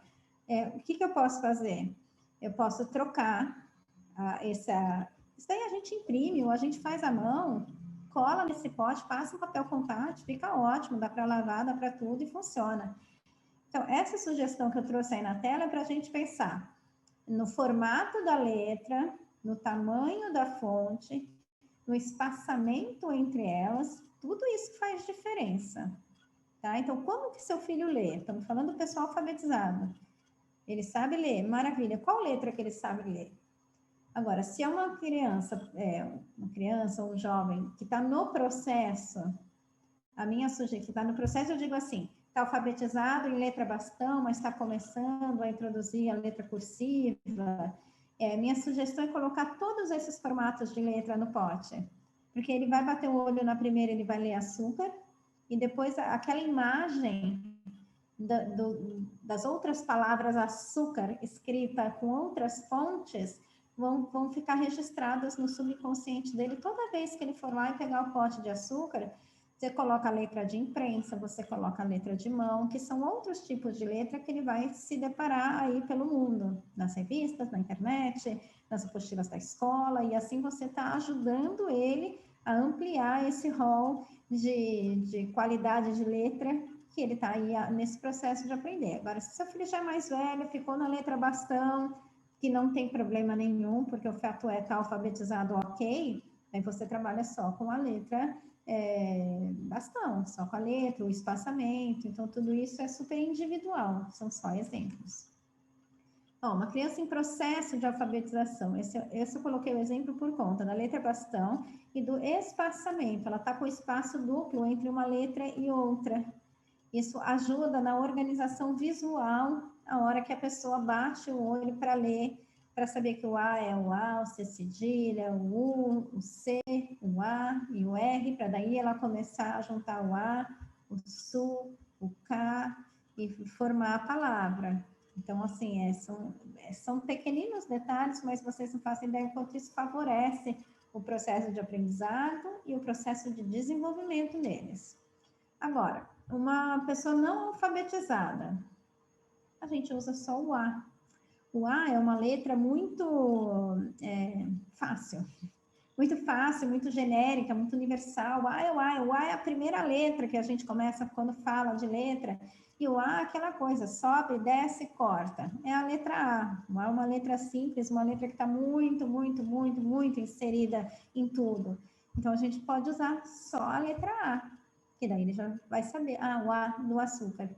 o que eu posso fazer? Eu posso trocar isso daí a gente imprime ou a gente faz à mão, cola nesse pote, passa um papel contact, fica ótimo, dá para lavar, dá para tudo e funciona. Então, essa sugestão que eu trouxe aí na tela é para a gente pensar no formato da letra, no tamanho da fonte, no espaçamento entre elas, tudo isso faz diferença, tá? Então, como que seu filho lê? Estamos falando do pessoal alfabetizado. Ele sabe ler, maravilha. Qual letra que ele sabe ler? Agora, se é uma criança ou um jovem que está no processo, a minha sugestão, que está no processo, eu digo assim, está alfabetizado em letra bastão, mas está começando a introduzir a letra cursiva. Minha sugestão é colocar todos esses formatos de letra no pote, porque ele vai bater o olho na primeira, ele vai ler açúcar, e depois aquela imagem das outras palavras açúcar escrita com outras fontes vão ficar registradas no subconsciente dele toda vez que ele for lá e pegar o pote de açúcar. Você coloca a letra de imprensa, você coloca a letra de mão, que são outros tipos de letra que ele vai se deparar aí pelo mundo, nas revistas, na internet, nas apostilas da escola, e assim você está ajudando ele a ampliar esse rol de qualidade de letra que ele está aí nesse processo de aprender. Agora, se seu filho já é mais velho, ficou na letra bastão, que não tem problema nenhum, porque o fato é estar alfabetizado ok, aí você trabalha só com a letra bastão, só com a letra, o espaçamento, então tudo isso é super individual, são só exemplos. Uma criança em processo de alfabetização, esse eu coloquei o exemplo por conta da letra bastão e do espaçamento, ela está com espaço duplo entre uma letra e outra. Isso ajuda na organização visual, a hora que a pessoa bate o olho para ler, para saber que o A é o A, o C cedilha, o U, o C, o A e o R, para daí ela começar a juntar o A, o SU, o K e formar a palavra. Então, assim, são pequeninos detalhes, mas vocês não fazem ideia o quanto isso favorece o processo de aprendizado e o processo de desenvolvimento deles. Agora, uma pessoa não alfabetizada, a gente usa só o A. O A é uma letra muito fácil, muito genérica, muito universal. O A é o A, o A é a primeira letra que a gente começa quando fala de letra, e o A é aquela coisa, sobe, desce, corta. É a letra A. O A é uma letra simples, uma letra que está muito, muito, muito, muito inserida em tudo. Então, a gente pode usar só a letra A, que daí ele já vai saber, o A do açúcar.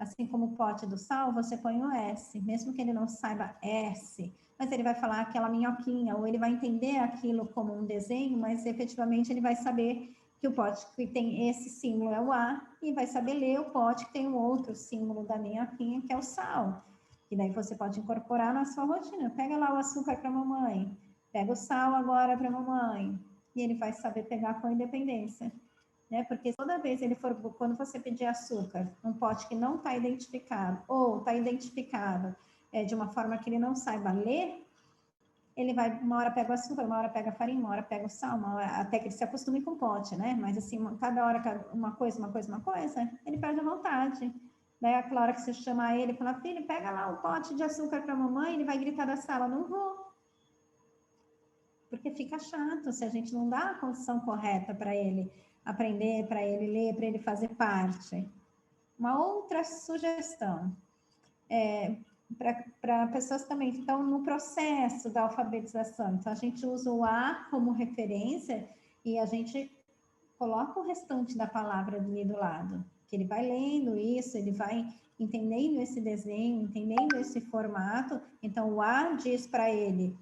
assim como o pote do sal, você põe o S, mesmo que ele não saiba S, mas ele vai falar aquela minhoquinha, ou ele vai entender aquilo como um desenho, mas efetivamente ele vai saber que o pote que tem esse símbolo é o A, e vai saber ler o pote que tem um outro símbolo da minhoquinha, que é o sal. E daí você pode incorporar na sua rotina. Pega lá o açúcar para a mamãe, pega o sal agora para a mamãe, e ele vai saber pegar com independência. Né? Porque toda vez ele for, quando você pedir açúcar, um pote que não está identificado, ou está identificado de uma forma que ele não saiba ler, ele vai, uma hora pega o açúcar, uma hora pega a farinha, uma hora pega o sal, uma hora, até que ele se acostume com o pote, né? Mas assim, cada hora uma coisa, ele perde a vontade. Daí aquela hora que você chama ele e fala, filho, pega lá o pote de açúcar para a mamãe, ele vai gritar da sala, não vou. Porque fica chato se a gente não dá a condição correta para ele aprender, para ele ler, para ele fazer parte. Uma outra sugestão, para pessoas também que estão no processo da alfabetização. Então, a gente usa o A como referência e a gente coloca o restante da palavra ali do lado. Que ele vai lendo isso, ele vai entendendo esse desenho, entendendo esse formato. Então, o A diz para ele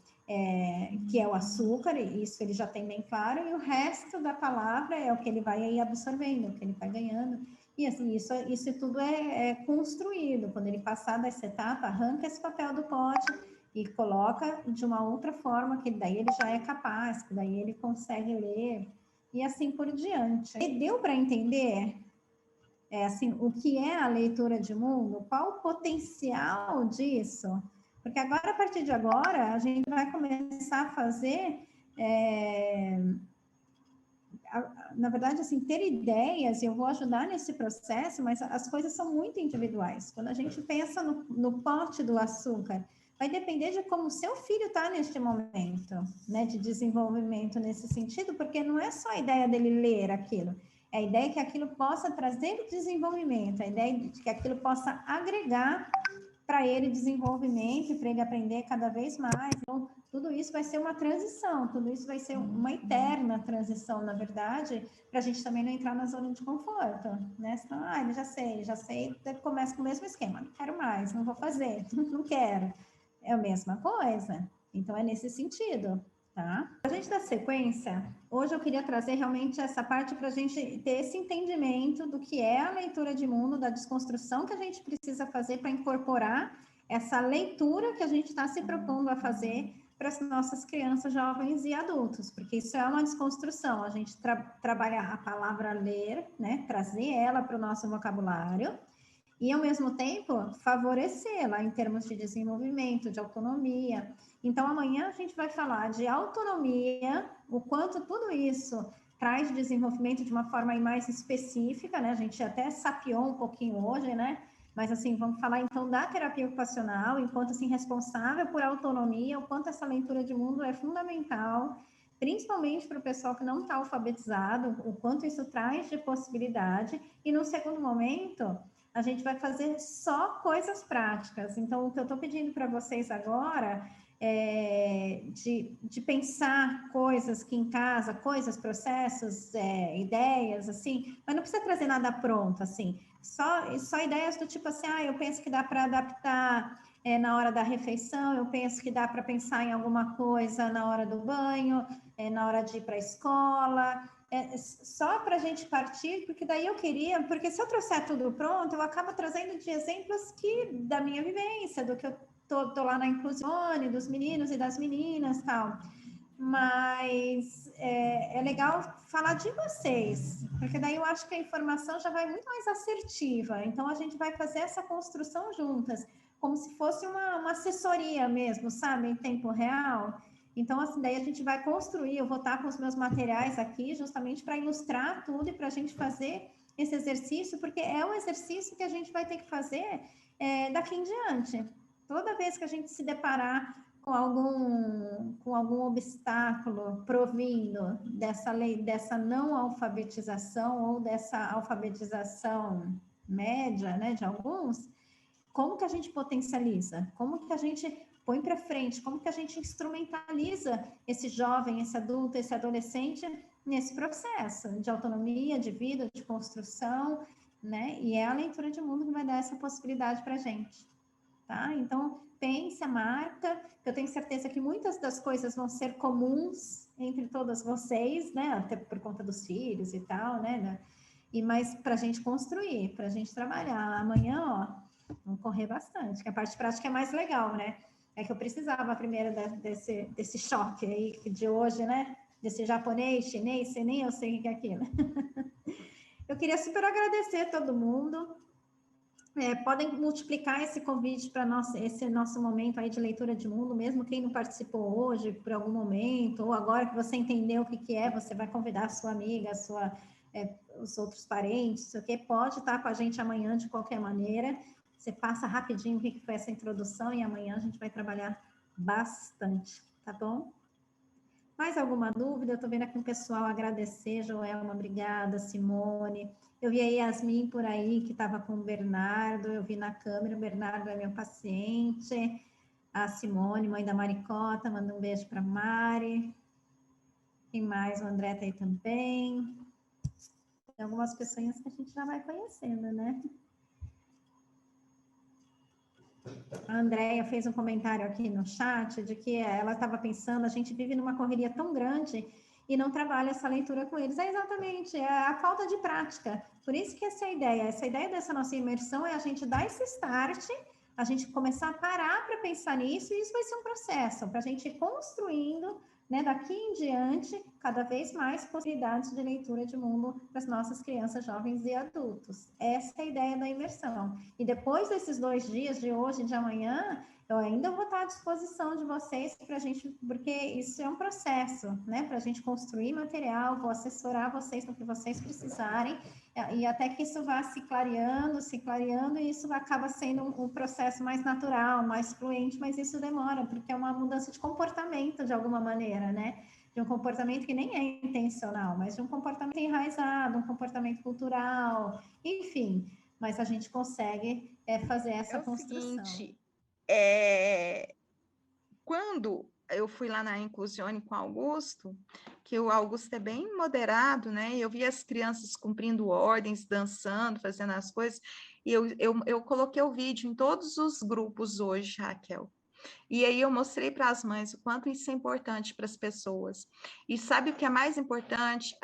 que é o açúcar, isso ele já tem bem claro, e o resto da palavra é o que ele vai aí absorvendo, o que ele vai ganhando. E assim, isso tudo é construído. Quando ele passar dessa etapa, arranca esse papel do pote e coloca de uma outra forma, que daí ele já é capaz, que daí ele consegue ler, e assim por diante. E deu para entender assim, o que é a leitura de mundo? Qual o potencial disso? Porque agora, a partir de agora, a gente vai começar a fazer... na verdade, assim, ter ideias, eu vou ajudar nesse processo, mas as coisas são muito individuais. Quando a gente pensa no pote do açúcar, vai depender de como o seu filho está neste momento, né, de desenvolvimento nesse sentido, porque não é só a ideia dele ler aquilo, é a ideia que aquilo possa trazer desenvolvimento, a ideia de que aquilo possa agregar para ele desenvolvimento, para ele aprender cada vez mais. Então, tudo isso vai ser uma transição, tudo isso vai ser uma eterna transição, na verdade, para a gente também não entrar na zona de conforto, né? Senão, já sei, começa com o mesmo esquema, não quero mais, não vou fazer, não quero. É a mesma coisa. Então, é nesse sentido, tá? A gente dá sequência, hoje eu queria trazer realmente essa parte para a gente ter esse entendimento do que é a leitura de mundo, da desconstrução que a gente precisa fazer para incorporar essa leitura que a gente está se propondo a fazer para as nossas crianças, jovens e adultos, porque isso é uma desconstrução, a gente trabalhar a palavra ler, né, trazer ela para o nosso vocabulário, e, ao mesmo tempo, favorecê-la em termos de desenvolvimento, de autonomia. Então, amanhã a gente vai falar de autonomia, o quanto tudo isso traz desenvolvimento de uma forma mais específica, né? A gente até sapiou um pouquinho hoje, né? Mas, assim, vamos falar, então, da terapia ocupacional, enquanto, assim, responsável por autonomia, o quanto essa leitura de mundo é fundamental, principalmente para o pessoal que não está alfabetizado, o quanto isso traz de possibilidade. E, no segundo momento, a gente vai fazer só coisas práticas. Então, o que eu estou pedindo para vocês agora é de pensar coisas que em casa, coisas, processos, ideias, assim, mas não precisa trazer nada pronto, assim, só ideias do tipo assim, eu penso que dá para adaptar na hora da refeição, eu penso que dá para pensar em alguma coisa na hora do banho, na hora de ir para a escola, só para a gente partir, porque daí porque se eu trouxer tudo pronto, eu acabo trazendo de exemplos da minha vivência, do que eu tô lá na inclusione, dos meninos e das meninas, tal. Mas é legal falar de vocês, porque daí eu acho que a informação já vai muito mais assertiva. Então, a gente vai fazer essa construção juntas, como se fosse uma assessoria mesmo, sabe, em tempo real. Então, assim, daí a gente vai construir, eu vou estar com os meus materiais aqui, justamente para ilustrar tudo e para a gente fazer esse exercício, porque é um exercício que a gente vai ter que fazer daqui em diante. Toda vez que a gente se deparar com algum obstáculo provindo dessa lei, dessa não alfabetização ou dessa alfabetização média, né, de alguns, como que a gente potencializa? Como que a gente põe para frente? Como que a gente instrumentaliza esse jovem, esse adulto, esse adolescente nesse processo de autonomia, de vida, de construção né? E é a leitura de mundo que vai dar essa possibilidade para a gente, tá? Então, pense, marca, que eu tenho certeza que muitas das coisas vão ser comuns entre todas vocês, né? Até por conta dos filhos e tal, né? Mas para a gente construir, para a gente trabalhar. Amanhã, ó, vamos correr bastante, que a parte prática é mais legal, né? É que eu precisava primeiro desse choque aí de hoje, né? Desse japonês, chinês, nem eu sei o que é aquilo. Eu queria super agradecer a todo mundo. Podem multiplicar esse convite para esse nosso momento aí de leitura de mundo, mesmo quem não participou hoje, por algum momento, ou agora que você entendeu o que é, você vai convidar a sua amiga, os outros parentes, o que pode estar com a gente amanhã de qualquer maneira. Você passa rapidinho o que foi essa introdução e amanhã a gente vai trabalhar bastante, tá bom? Mais alguma dúvida? Eu estou vendo aqui o pessoal agradecer, Joelma, obrigada, Simone. Eu vi a Yasmin por aí, que estava com o Bernardo, eu vi na câmera, o Bernardo é meu paciente. A Simone, mãe da Maricota, manda um beijo para Mari. Quem mais? O André está aí também. Tem algumas pessoas que a gente já vai conhecendo, né? A Andréia fez um comentário aqui no chat de que ela estava pensando, a gente vive numa correria tão grande e não trabalha essa leitura com eles. É exatamente, é a falta de prática. Por isso que essa ideia dessa nossa imersão é a gente dar esse start, a gente começar a parar para pensar nisso, e isso vai ser um processo para a gente ir construindo, né, daqui em diante, cada vez mais possibilidades de leitura de mundo para as nossas crianças, jovens e adultos. Essa é a ideia da imersão. E depois desses 2 dias, de hoje e de amanhã, eu ainda vou estar à disposição de vocês para a gente, porque isso é um processo, né? Para a gente construir material, vou assessorar vocês no que vocês precisarem, e até que isso vá se clareando, e isso acaba sendo um processo mais natural, mais fluente, mas isso demora, porque é uma mudança de comportamento de alguma maneira, né? De um comportamento que nem é intencional, mas de um comportamento enraizado, um comportamento cultural, enfim, mas a gente consegue fazer essa construção. Seguinte, quando eu fui lá na Inclusione com o Augusto, que o Augusto é bem moderado, né? Eu vi as crianças cumprindo ordens, dançando, fazendo as coisas, e eu coloquei o vídeo em todos os grupos hoje, Raquel. E aí eu mostrei para as mães o quanto isso é importante para as pessoas. E sabe o que é mais importante?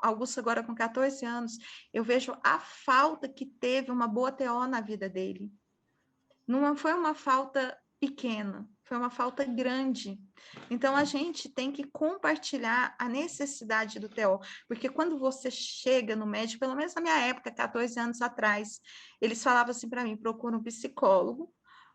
Augusto agora com 14 anos, eu vejo a falta que teve uma boa TO na vida dele. Não foi uma falta pequena, foi uma falta grande. Então, a gente tem que compartilhar a necessidade do TO, porque quando você chega no médico, pelo menos na minha época, 14 anos atrás, eles falavam assim para mim, procura um psicólogo,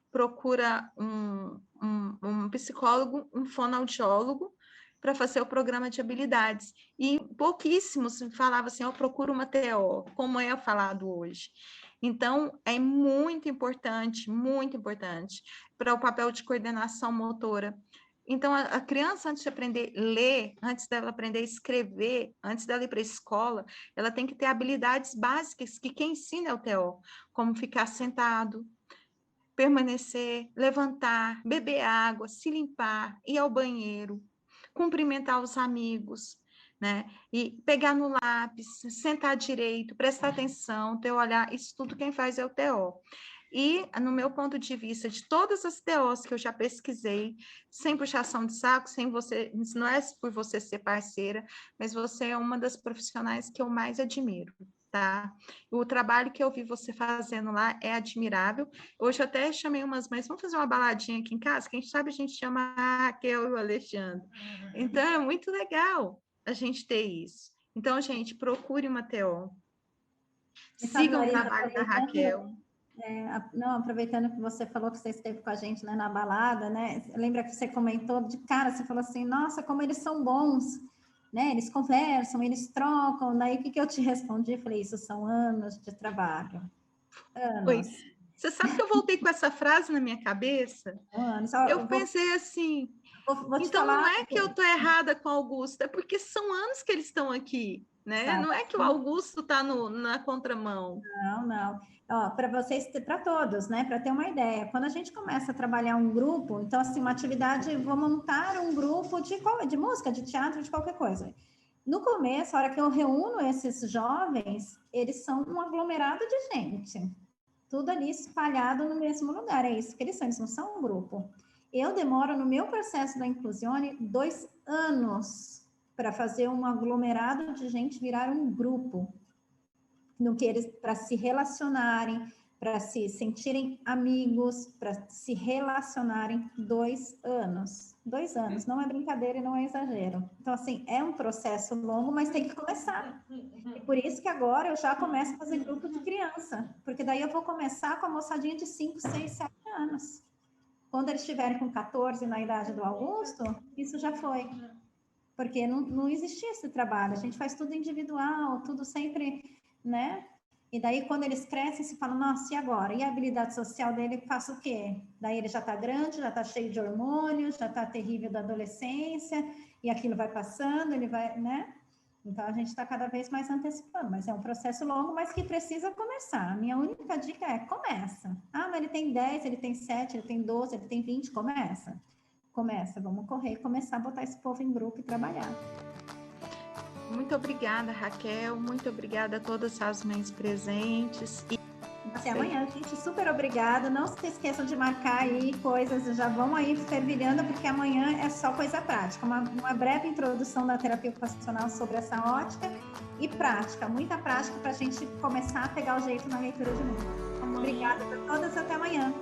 procura um psicólogo, um fonoaudiólogo, para fazer o programa de habilidades. E pouquíssimos falavam assim, eu procuro uma TO, como é falado hoje. Então, é muito importante para o papel de coordenação motora. Então, a criança, antes de aprender a ler, antes dela aprender a escrever, antes dela ir para a escola, ela tem que ter habilidades básicas que quem ensina é o TO, como ficar sentado, permanecer, levantar, beber água, se limpar, ir ao banheiro, cumprimentar os amigos, né? E pegar no lápis, sentar direito, prestar atenção, ter olhar, isso tudo quem faz é o TO. E, no meu ponto de vista, de todas as TOs que eu já pesquisei, sem puxação de saco, sem você, não é por você ser parceira, mas você é uma das profissionais que eu mais admiro. Tá? O trabalho que eu vi você fazendo lá é admirável. Hoje eu até chamei umas mães, vamos fazer uma baladinha aqui em casa? Quem sabe a gente chama a Raquel e o Alexandre. Então, é muito legal a gente ter isso. Então, gente, procure uma TO. Sigam o trabalho da Raquel. Não, aproveitando que você falou que você esteve com a gente, né, na balada, né? Lembra que você comentou de cara, você falou assim, nossa, como eles são bons, né? Eles conversam, eles trocam. Daí o que eu te respondi? Eu falei, isso são anos de trabalho. Anos. Você sabe que eu voltei com essa frase na minha cabeça? Anos. Eu pensei assim, então falar, não é que eu estou errada com o Augusto, é porque são anos que eles estão aqui, né? Exato. Não é que o Augusto está na contramão. Não. Para vocês, para todos, né? Para ter uma ideia, quando a gente começa a trabalhar um grupo, então, assim, uma atividade, vou montar um grupo de música, de teatro, de qualquer coisa. No começo, a hora que eu reúno esses jovens, eles são um aglomerado de gente. Tudo ali espalhado no mesmo lugar. É isso que eles são, eles não são um grupo. Eu demoro, no meu processo da Inclusione, 2 anos para fazer um aglomerado de gente virar um grupo. No que eles, para se relacionarem, para se sentirem amigos, para se relacionarem. 2 anos. 2 anos, não é brincadeira e não é exagero. Então, assim, é um processo longo, mas tem que começar. E por isso que agora eu já começo a fazer grupo de criança, porque daí eu vou começar com a moçadinha de 5, 6, 7 anos. Quando eles estiverem com 14 na idade do Augusto, isso já foi. Porque não existia esse trabalho, a gente faz tudo individual, tudo sempre, né? E daí, quando eles crescem, se fala, nossa, e agora? E a habilidade social dele, faço o quê? Daí ele já está grande, já está cheio de hormônios, já está terrível da adolescência, e aquilo vai passando, ele vai, né? Então, a gente está cada vez mais antecipando, mas é um processo longo, mas que precisa começar. A minha única dica é, começa. Ah, mas ele tem 10, ele tem 7, ele tem 12, ele tem 20, começa. Começa, vamos correr, começar a botar esse povo em grupo e trabalhar. Muito obrigada, Raquel. Muito obrigada a todas as mães presentes. Até amanhã, gente. Super obrigada. Não se esqueçam de marcar aí coisas, já vão aí fervilhando, porque amanhã é só coisa prática. Uma breve introdução da terapia ocupacional sobre essa ótica e prática, muita prática para a gente começar a pegar o jeito na leitura de novo. Obrigada a todas, até amanhã.